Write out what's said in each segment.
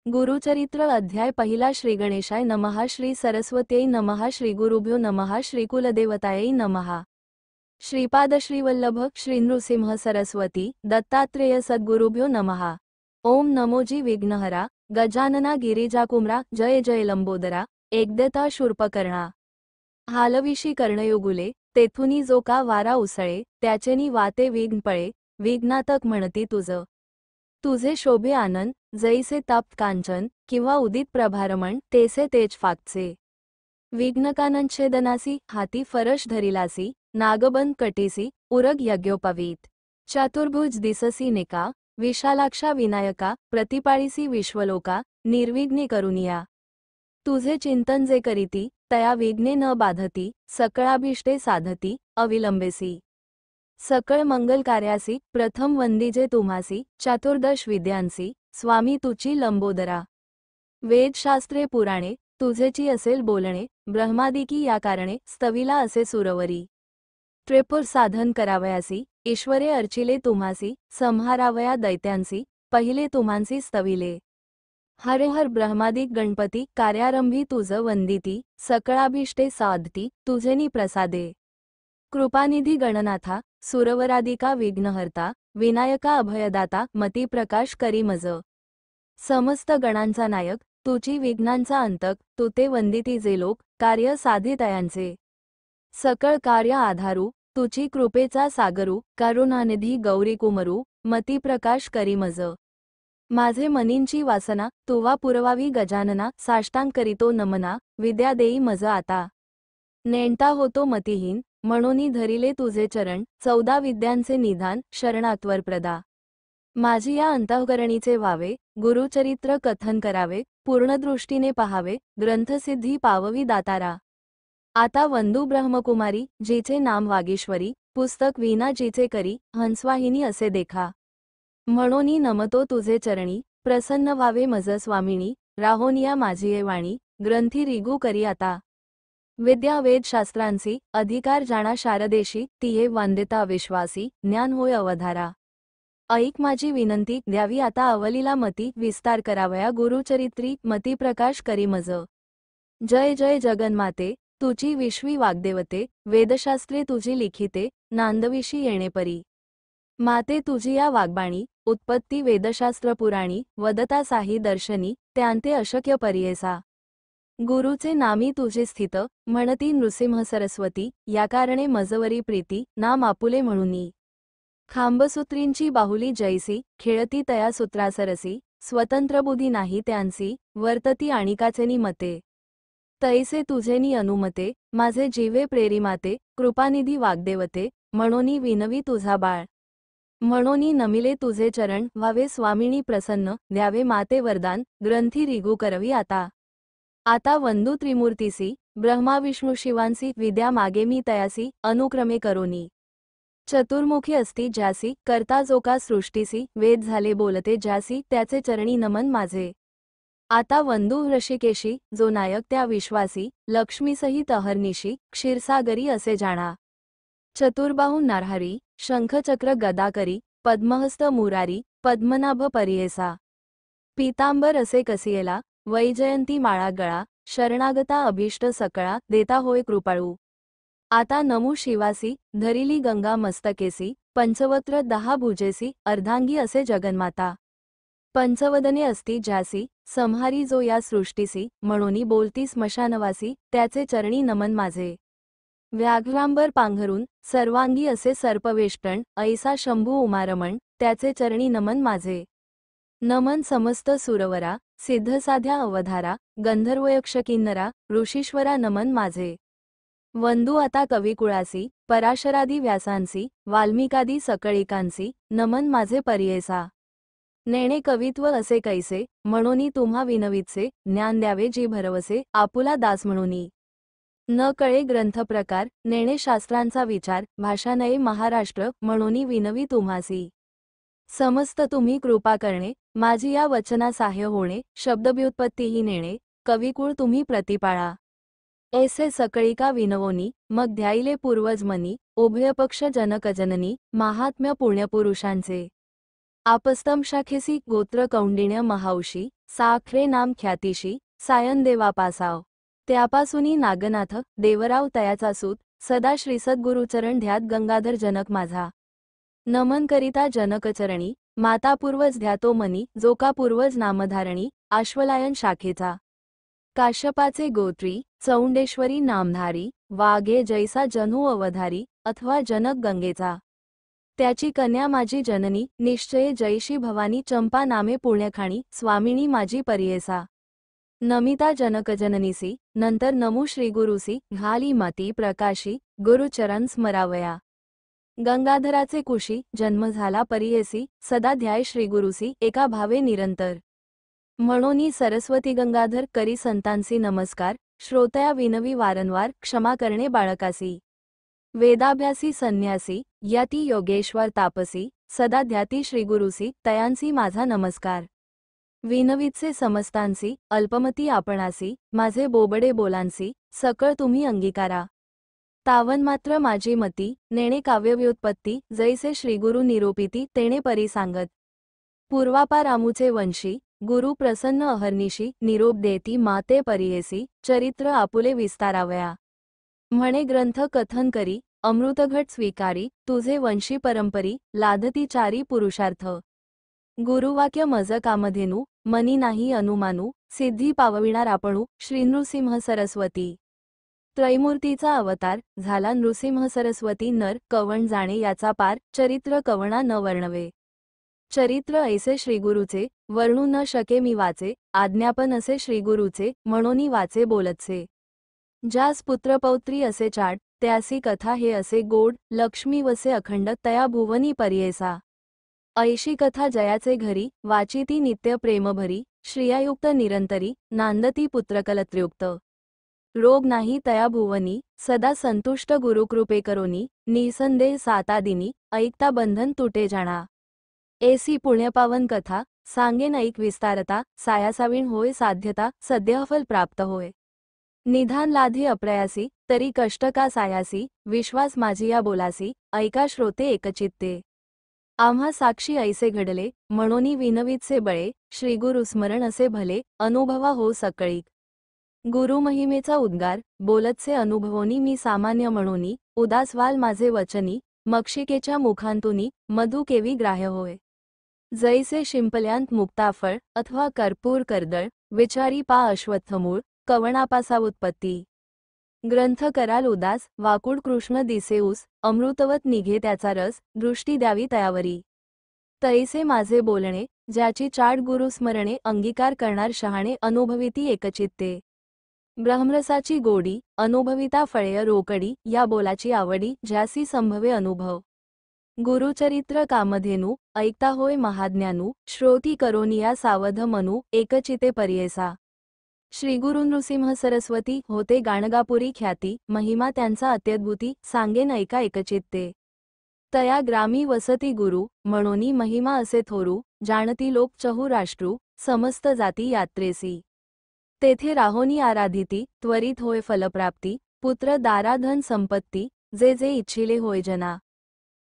गुरुचरित्र अध्याय पहिला. श्री गणेशाय नमः. श्री सरस्वत्यै नमः. श्री गुरुभ्यो नमः. श्री कुलदेवतायै नमः. श्रीपाद श्रीवल्लभ श्री नृसिंह सरस्वती दत्तात्रेय सद्गुरुभ्यो नमः. ओम नमोजी विघ्नहरा गजानना गिरिजाकुमरा जय जय लंबोदरा एकदेता शूर्पकर्णा. हालविशी कर्णयुगुले तेथुनी जो का वारा उसळे त्याचेनी वाते विघ्न पळे विघ्नातक म्हणती तुझे शोभे आनंद जैसे तप्त कांचन किंवा उदित प्रभारमण तेसे तेज फाकचे. विघ्नकानच्छेदनासी हाती फरश धरिलासी नागबंद कटीसी उरग यज्ञोपवीत. चतुर्भुज दिससी निका विशालाक्षा विनायका प्रतिपाळीसी विश्वलोका निर्विघ्ने करुनिया. तुझे चिंतन जे करीती तया विघ्ने न बाधती सकळाभिष्टे साधती अविलंबेसी. सकळ मंगल कार्यासी प्रथम वंदिजे तुम्हासी चतुर्दश विद्यांसी स्वामी तुची लंबोदरा. वेदशास्त्रे पुराणे तुझेची असेल बोलणे ब्रह्मादिकी या कारणे स्तविला असे सुरवरी. त्रिपुर साधन करावयासी ईश्वरे अर्चिले तुम्हासी संहारावया दैत्यांसी पहिले तुम्हांसी स्तविले. हरे हर ब्रह्मादिक गणपती कार्यारंभी तुझ वंदिती सकळाभिष्टे साधती तुझेनी प्रसादे. कृपानिधी गणनाथा सुरवरादिका विघ्नहर्ता विनायका अभयदाता मतिप्रकाश करी मज. समस्त गणांचा नायक तुची विघ्नांचा अंतक तू ते वंदिती जे लोक कार्य साधितयांचे. सकळ कार्य आधारू तुची कृपेचा सागरू करुणानिधी गौरी कुमरू मतिप्रकाश करी मज. माझे मनींची वासना तुवा पुरवावी गजानना साष्टांग करीतो नमना विद्या देई मज आता. नेणता होतो मतिहीन म्हणूनी धरिले तुझे चरण 14 विद्यांचे निधान शरणात्वर प्रदा. माझी या अंतःकरणीचे व्हावे गुरुचरित्र कथन करावे पूर्णदृष्टीने पहावे ग्रंथसिद्धी पाववी दातारा. आता वंदू ब्रह्मकुमारी जिचे नाम वागीश्वरी पुस्तक वीणा जिचे करी हंसवाहिनी असे देखा. म्हणूनी नमतो तुझे चरणी प्रसन्न व्हावे मज स्वामिनी राहोनिया माझी ये वाणी ग्रंथी रिगू करी आता. विद्या वेदशास्त्रांसी अधिकार जाणा शारदेशी तिये वांदिता विश्वासी ज्ञान होय अवधारा. ऐक माझी विनंती द्यावी आता अवलीला मती विस्तार करावया गुरुचरित्री मतिप्रकाश करी मज. जय जय जगन्माते तुझी विश्वी वाग्देवते वेदशास्त्रे तुझी लिखिते नांदविशी येणे परी. माते तुझी या वाग्बाणी उत्पत्ती वेदशास्त्र पुराणी वदता साही दर्शनी त्यांते अशक्य परियेसा. गुरुचे नामी तुझे स्थित म्हणती नृसिंह सरस्वती या कारणे मजवरी प्रीती नाम आपुले म्हणूनी. खांबसूत्रींची बाहुली जैसी खेळती तया सूत्रासरसी स्वतंत्र बुद्धी नाही त्यांसी वर्तती आणिकाचेनी मते. तैसे तुझेनी अनुमते माझे जीवे प्रेरिमाते कृपानिधी वाग्देवते म्हणूनी विनवी तुझा बाळ. म्हणूनी नमिले तुझे चरण व्हावे स्वामिनी प्रसन्न द्यावे माते वरदान ग्रंथी रिगू करवी आता. आता वंदू त्रिमूर्तीसी ब्रह्मा विष्णू शिवांसी विद्या मागे मी तयासी अनुक्रमे करोनी. चतुर्मुखी असती ज्यासी करता जो का सृष्टीसी वेद झाले बोलते ज्यासी त्याचे चरणी नमन माझे. आता वंदू ऋषिकेशी जो नायक त्या विश्वासी लक्ष्मीसहित अहर्निशी क्षीरसागरी असे जाणा. चतुर्बाहू नारहरी शंखचक्र गदाकरी पद्महस्त मुरारी पद्मनाभ परियेसा. पीतांबर असे कसियेला वैजयंती माळा गळा शरणागता अभीष्ट सकळा देता होय कृपाळू. आता नमू शिवासी धरिली गंगा मस्तकेसी पंचवक्त्र 10 भुजेसी अर्धांगी असे जगन्माता. पंचवदने असती ज्यासी संहारी जो या सृष्टीसी म्हणूनी बोलती स्मशानवासी त्याचे चरणी नमन माझे. व्याघ्रांबर पांघरून सर्वांगी असे सर्पवेष्टन ऐसा शंभू उमारमण त्याचे चरणी नमन माझे. नमन समस्त सुरवरा सिद्धसाध्या अवधारा गंधर्वयक्ष किन्नरा ऋषीश्वरा नमन माझे. वंदू आता कविकुळासी पराशरादी व्यासांसी वाल्मिकादी सकळिकांसी नमन माझे परियेसा. नेणे कवित्व असे कैसे म्हणूनी तुम्हा विनवीतसे ज्ञान द्यावे जी भरवसे आपुला दास म्हणूनी. न कळे ग्रंथप्रकार नेणे शास्त्रांचा विचार भाषा नये महाराष्ट्र म्हणूनी विनवी तुम्हासी. समस्त तुम्ही कृपा करणे माझी या वचना साह्य होणे शब्दव्युत्पत्तीही नेणे कविकुळ तुम्ही प्रतिपाळा. ऐसे सकळिका विनवोनी मग ध्याईले पूर्वज मनी उभयपक्ष जनकजननी महात्म्य पुण्यपुरुषांचे. आपस्तम शाखेसी गोत्र कौंडिण्य महावशी साखरे नाम ख्यातिशी सायन देवा पासाव त्यापासूनी नागनाथ देवराव तयाचा सूत सदा श्री सद्गुरुचरण ध्यात गंगाधर जनक माझा नमन करिता जनकचरणी माता पूर्वज ध्यातो मनी जोका पूर्वज नामधारणी आश्वलायन शाखेचा काश्यपाचे गोत्री चौंडेश्वरी नामधारी वाघे जैसा जन्हू अवधारी अथवा जनक गंगेचा त्याची कन्या माझी जननी निश्चये जैशी भवानी चंपा नामे पुण्यखाणी स्वामिनी माझी पर्येसा नमिता जनकजननीसी नंतर नमू श्रीगुरुसी घाली मती प्रकाशी गुरुचरण स्मरावया गंगाधराचे कुशी जन्म झाला परियेसी सदा ध्याय श्रीगुरुसी एका भावे निरंतर म्हणोनी सरस्वती गंगाधर करी संतांसी नमस्कार श्रोतया विनवी वारंवार क्षमा करणे बाळकासी वेदाभ्यासी संन्यासी याती योगेश्वर तापसी सदा ध्याती श्रीगुरुसी तयांसी माझा नमस्कार विनवीतसे समस्तांसी अल्पमती आपणासी माझे बोबडे बोलांसी सकळ तुम्ही अंगीकारा तावन मात्र माझी मती नेणे काव्यव्युत्पत्ती जैसे श्रीगुरु निरूपिती तेणे परी सांगत पूर्वापार आमुचे वंशी गुरु प्रसन्न अहर्निशी निरोप देती माते परियेसी चरित्र आपुले विस्तारावया म्हणे ग्रंथ कथन करी अमृतघट स्वीकारी तुझे वंशी परंपरी लादती चारी पुरुषार्थ गुरुवाक्य मज कामधेनु मनी नाही अनुमानू सिद्धी पावविणार आपणू श्री नृसिंह सरस्वती त्रैमूर्तीचा अवतार झाला नृसिंह सरस्वती नर कवण जाणे याचा पार चरित्र कवणा न वर्णवे चरित्र ऐसे श्रीगुरुचे वर्णू न शके मी वाचे आज्ञापन असे श्रीगुरुचे म्हणोनी वाचे बोलतसे ज्यास पुत्रपौत्री असे चाट त्यासी कथा हे असे गोड लक्ष्मी वसे अखंड तया भुवनी पर्येसा ऐशी कथा जयाचे घरी वाचिती नित्य प्रेमभरी श्रियायुक्त निरंतरी नांदती पुत्रकलत्युक्त रोग नाही तया भुवनी सदा संतुष्ट गुरुकृपे करोनी निसंदेह सातादिनी ऐकता बंधन तुटे जाणा एसी पुण्यपावन कथा सांगेन ऐक विस्तारता सायासावीण होय साध्यता सद्यफल प्राप्त होय निधान लाधे अप्रयासी तरी कष्ट का सायासी विश्वास माझी या बोलासी ऐका श्रोते एकचित्ते आम्हा साक्षी ऐसे घडले म्हणोनी विनवीतसे बळे श्रीगुरु स्मरण असे भले अनुभवा हो सकळीक गुरुमहिमेचा उद्गार बोलतसे अनुभवोनी मी सामान्य म्हणोनी उदासवाल माझे वचनी मक्षिकेच्या मुखांतुनी मधु केवी ग्राह्य होय जैसे शिंपल्यांत मुक्ताफळ अथवा कर्पूर कर्दळ विचारी पा अश्वत्थमूळ कवणापासा उत्पत्ती ग्रंथ कराल उदास वाकुड कृष्ण दिसेऊस अमृतवत निघे त्याचा रस दृष्टी द्यावी तयावरी तैसे माझे बोलणे ज्याची चाट गुरु स्मरणे अंगीकार करणार शहाणे अनुभविती एकचित्ते ब्रह्मरसाची गोडी अनुभविता फळेय रोकडी या बोलाची आवडी ज्यासी संभवे अनुभव गुरुचरित्र कामधेनु ऐकता होय महाज्ञानू श्रोती करोनिया सावध मनू एकचिते पर्येसा श्रीगुरु नृसिंह सरस्वती होते गाणगापुरी ख्याती महिमा त्यांचा अत्यद्भुती सांगेन ऐका एकचित्ते तया ग्रामी वसती गुरु म्हणोनी महिमा असे थोरू जाणती लोक चहुराष्ट्रू समस्त जाती यात्रेसी तेथे राहोनी आराधिती त्वरित होय फलप्राप्ती पुत्र दाराधन संपत्ती जे जे इच्छिले होय जना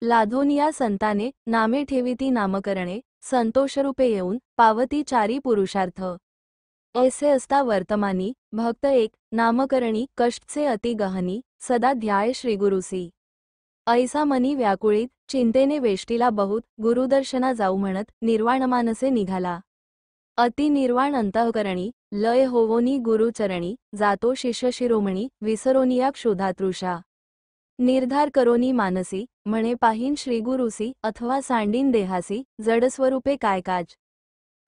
लाधोनिया संताने नामे ठेविती नामकरणे संतोषरूपे येऊन पावती चारी पुरुषार्थ ऐसे असता वर्तमानी भक्त एक नामकरणी कष्टचे अति गहनी सदा ध्याय श्रीगुरुसी ऐसा मनी व्याकुळीत चिंतेने वेष्टीला बहुत गुरुदर्शना जाऊ म्हणत निर्वाणमानसे निघाला अति निर्वाण अंतःकरणी लय होवोनी गुरुचरणी जातो शिष्य शिरोमणी विसरोनिया क्षुधातृषा निर्धार करोनी मानसी म्हणे पाहीन श्रीगुरुसी अथवा सांडीन देहासी जडस्वरूपे काय काज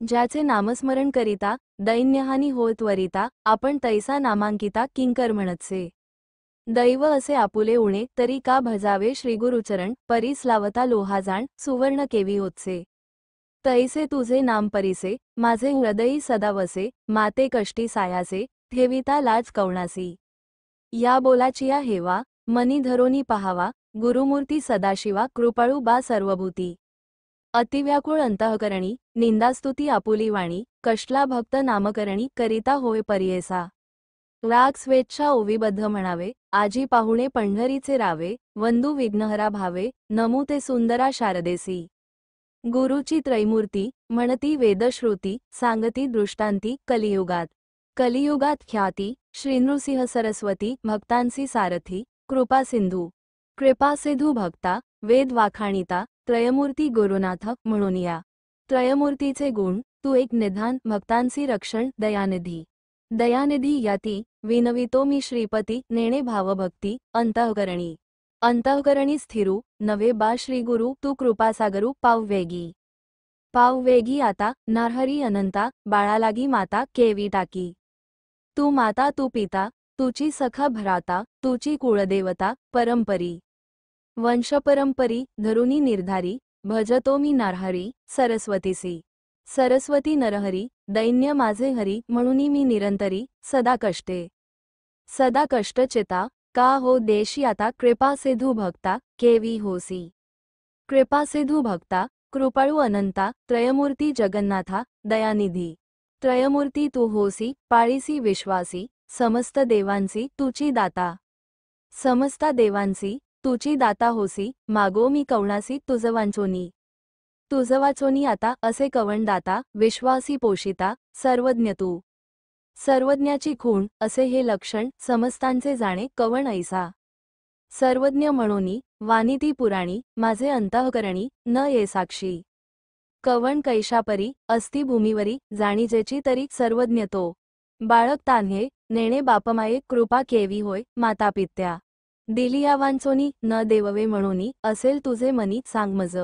ज्याचे नामस्मरण करिता दैन्यहानी होय त्वरिता आपण तैसा नामांकिता किंकर म्हणतसे दैव असे आपुले उणे तरी का भजावे श्रीगुरुचरण परीस लावता लोहाजाण सुवर्ण केवी होतसे तैसे तुझे नाम परिसे माझे हृदयी सदा वसे माते कष्टी सायासे ठेविता लाज कवणासी या बोलाचिया हेवा मनी धरोनी पहावा गुरुमूर्ती सदाशिवा कृपाळू बा सर्वभूती अतिव्याकुळ अंतःकरणी निंदास्तुती आपुली वाणी कष्टला भक्त नामकरणी करिता होय पर्येसा राग स्वेच्छा ओविबद्ध म्हणावे आजी पाहुणे पंढरीचे रावे वंदू विघ्नहरा भावे नमू ते सुंदरा शारदेसी गुरुची त्रैमूर्ती म्हणती वेदश्रुती सांगती दृष्टांती कलियुगात. कलियुगात ख्याती श्रीनृसिंह सरस्वती भक्तांसी सारथी कृपा सिंधू. कृपा सिंधू भक्ता वेद वाखाणिता त्रयमूर्ती गुरुनाथ म्हणून या. त्रयमूर्तीचे गुण तू एक निधान भक्तांसी रक्षण दयानिधी. दयानिधी याती विनवितो मी श्रीपती नेणे भावभक्ती अंतःकरणी. अंतःकरणी स्थिरू नवे बा श्रीगुरु तू कृपासागरू पाववेगी. पाववेगी आता नरहरी अनंता बाळालागी माता केवी टाकी. तू माता तू पिता तुची सखा भ्राता तुची कुळदेवता परंपरी. वंशपरंपरी धरुनी निर्धारी भजतो मी नरहरी सरस्वतीसी. सरस्वती नरहरी दैन्य माझे हरी म्हणूनी मी निरंतरी सदा कष्टे. सदा कष्ट चिता का हो देशी आता कृपा सिंधू भक्ता केवी होसी. कृपा सिंधू भक्ता कृपाळू अनंता त्रयमूर्ती जगन्नाथा दयानिधी. त्रयमूर्ती तू होसी पाळीसी विश्वासी समस्त देवांसी तुची दाता. समस्त देवांसी तुची दाता होसी मागो मी कवणासी तुझ वांचोनी. तुझ वाचोनी आता असे कवण दाता विश्वासी पोषिता सर्वज्ञ तू. सर्वज्ञाची खूण असे हे लक्षण समस्तांचे जाणे कवण ऐसा. सर्वज्ञ म्हणोनी वानिती पुराणी माझे अंतःकरणी न ये साक्षी. कवण कैशापरी अस्ति भूमीवरी जाणीजेची तरी सर्वज्ञ तो. बाळक तान्हे नेणे बापमाये कृपा केवी होय माता पित्या. दिलिया वांचोनी न देववे म्हणोनी असेल तुझे मनी सांग मज.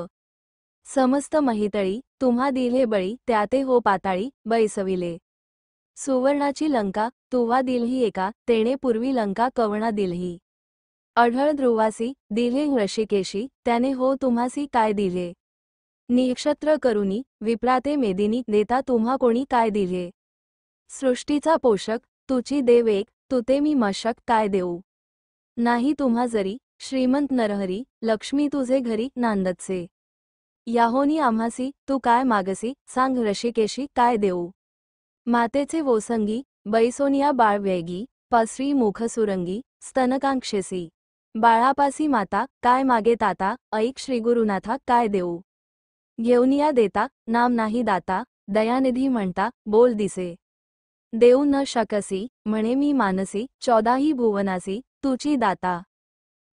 समस्त महितळी तुम्हा दिले बळी त्याते हो पाताळी बैसविले. सुवर्णाची लंका तुवा दिलही एका तेणे पूर्वी लंका कवणा दिलही. अढळ ध्रुवासी दिले ऋषिकेशी त्याने हो तुम्हासी काय दिले. निक्षत्र करुनी विप्राते मेदिनी देता तुम्हा कोणी काय दिले. सृष्टीचा पोषक तुची देव एक तुते मी मशक काय देऊ. नाही तुम्हा जरी श्रीमंत नरहरी लक्ष्मी तुझे घरी नांदतसे. याहोनी आम्हासी तू काय मागसी सांग ऋषिकेशी काय देऊ. मातेचे वोसंगी बैसोनिया बाळ वेगी पसरी मुख सुरंगी स्तनकांक्षेसी. बाळापासी माता काय मागे ताता ऐक श्रीगुरुनाथा काय देऊ. घेऊनिया देता नाम नाही दाता दयानिधी म्हणता बोल दिसे. देऊ न शकसी म्हणे मी मानसी 14ही भुवनासी तुची दाता.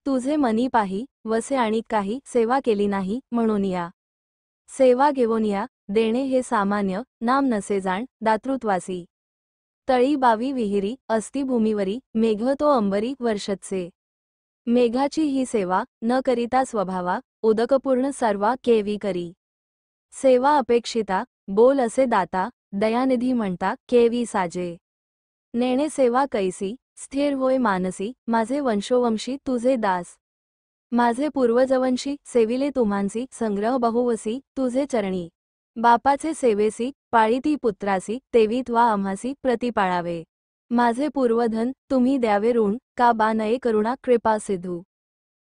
तुझे मनी पाही वसे आणि काही सेवा केली नाही म्हणून या. सेवा घेवोनिया देणे हे सामान्य नाम नसे जाण दातृत्वासी. तळी बावी विहिरी अस्ति भूमीवरी मेघ तो अंबरी वर्षतसे. मेघाची ही सेवा न करिता स्वभावा उदकपूर्ण सर्वा केवी करी. सेवा अपेक्षिता बोल असे दाता दयानिधी म्हणता केवी साजे. नेणे सेवा कैसी स्थिर होय मानसी माझे वंशोवंशी तुझे दास. माझे पूर्वजवंशी सेविले तुम्हांसी संग्रह बहुवसी तुझे चरणी. बापाचे सेवेसी पाळीती पुत्रासी तेवीत वा आम्हासी प्रतिपाळावे. माझे पूर्वधन तुम्ही द्यावे ऋण का बा नये करुणा कृपा सिंधू.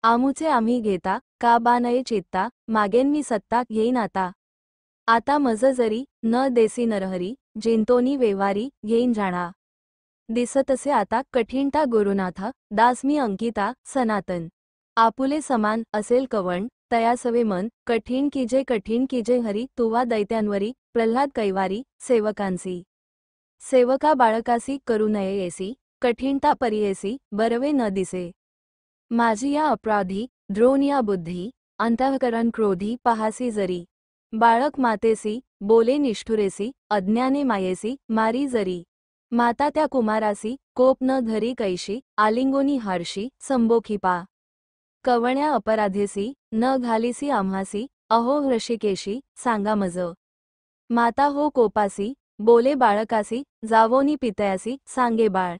आमुचे आम्ही घेता का बा नये चित्ता मागेन मी सत्ता घेईन आता. आता मज जरी न देसी नरहरी जिंतोनी वेवारी घेईन जाणा. दिसतसे आता कठीणता गुरुनाथ दास मी अंकिता सनातन. आपुले समान असेल कवण तयासवे मन कठीण कीजे हरी तुवा दैत्यांवरी प्रल्हाद कैवारी सेवकांसी. सेवका बाळकासी करू नये येसी कठीणता परियेसी बरवे न दिसे. माझी या अपराधी द्रोण या बुद्धी अंतःकरण क्रोधी पहासी जरी. बाळक मातेसी बोले निष्ठुरेसी अज्ञाने मायेसी मारी जरी. माता त्या कुमारासी कोप न धरी कैशी आलिंगोनी हर्षी संबोखी पा. कवण्या अपराधेसी न घालीसी आम्हासी अहो ऋषिकेशी सांगा मज. माता हो कोपासी बोले बाळकासी जावोनी पितयासी सांगे बाळ.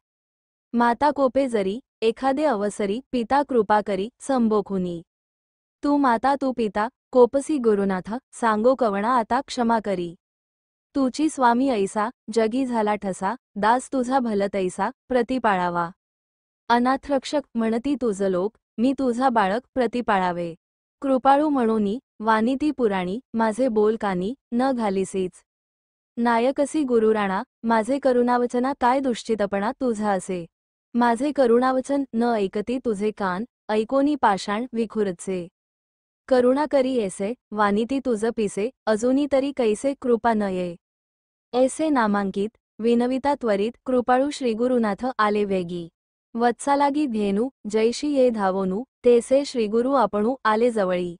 माता कोपे जरी एखादे अवसरी पिता कृपा करी संबोखुनी. तू माता तू पिता कोपसी गुरुनाथ सांगो कवणा आता क्षमा करी. तुची स्वामी ऐसा जगी झाला ठसा दास तुझा भलत ऐसा प्रतिपाळावा. अनाथरक्षक म्हणती तुझ लोक मी तुझा बाळक प्रतिपाळावे. कृपाळू म्हणोनी वानिती पुराणी माझे बोल कानी न घालीसीच. नायकसी गुरुराणा माझे करुणावचना काय दुश्चितपणा तुझा असे. माझे करुणावचन न ऐकती तुझे कान ऐकोनी पाषाण विखुरचे. करुणा करी ऐसे वानिती तुझ पिसे अजूनी तरी कैसे कृपा न ये. ऐसे नामांकित विनविता त्वरित कृपाळू श्रीगुरुनाथ आले वेगी. वत्सालागी धेनू जैशी ये धावोनू तेसे श्रीगुरु आपणू आले जवळी.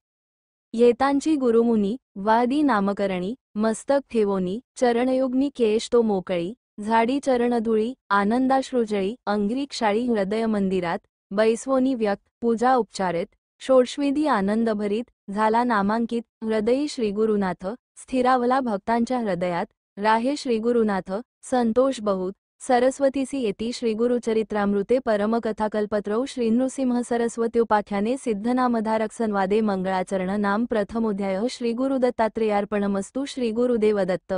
येतांची गुरुमुनी वादी नामकरणी मस्तक ठेवोनी चरणयुग्नी केश तो मोकळी. झाडी चरणधुळी आनंदाश्रुजळी अंघ्री क्षाळी हृदय मंदिरात बैसवोनी व्यक्त पूजा उपचारित. षोडशविधी आनंदभरीत झाला नामांकित हृदयी श्रीगुरुनाथ. स्थिरावला भक्तांच्या हृदयात राहे श्रीगुरुनाथ. संतोष बहुत सरस्वतीसी येती श्रीगुरुचरित्रामृते परमकथाकल्पत्रौ श्रीनृसिंह सरस्वत्युपाख्याने सिद्धनामधारक संवादे मंगळाचरण नाम प्रथमोध्याय श्रीगुरुदत्तात्रेयार्पणमस्तु. श्रीगुरुदेव दत्त.